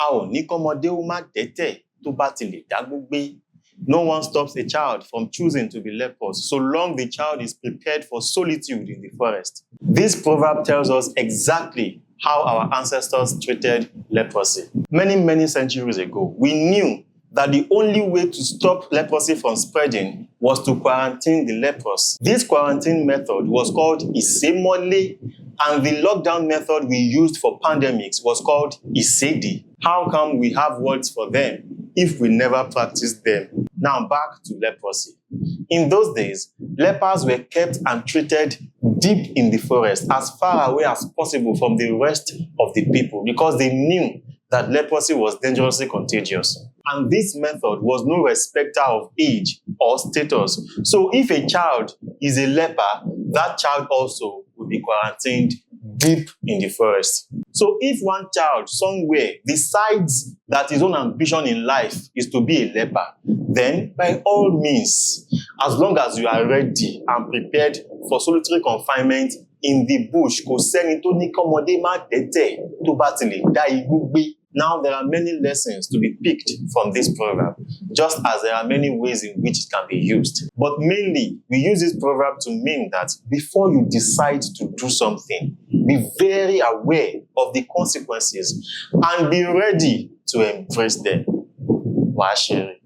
A ò ní kọ́mọdé ó má dẹ́tẹ̀ tó bá ti lè dágbó gbé. No one stops a child from choosing to be leprous so long the child is prepared for solitude in the forest. This proverb tells us exactly how our ancestors treated leprosy. Many centuries ago, we knew that the only way to stop leprosy from spreading was to quarantine the leprous. This quarantine method was called isemole, and the lockdown method we used for pandemics was called isedi. How come we have words for them if we never practiced them? Now back to leprosy. In those days, lepers were kept and treated deep in the forest, as far away as possible from the rest of the people, because they knew that leprosy was dangerously contagious. And this method was no respecter of age or status. So if a child is a leper, that child also will be quarantined deep in the forest. So if one child somewhere decides that his own ambition in life is to be a leper, then by all means, as long as you are ready and prepared for solitary confinement in the bush, kò sẹ́ni tó ní kọ́mọdé má dẹ́tẹ̀ tó bá ti lè dá igbó gbé. Now there are many lessons to be picked from this proverb, just as there are many ways in which it can be used. But mainly, we use this proverb to mean that before you decide to do something, be very aware of the consequences and be ready to embrace them. Wàá ṣeré.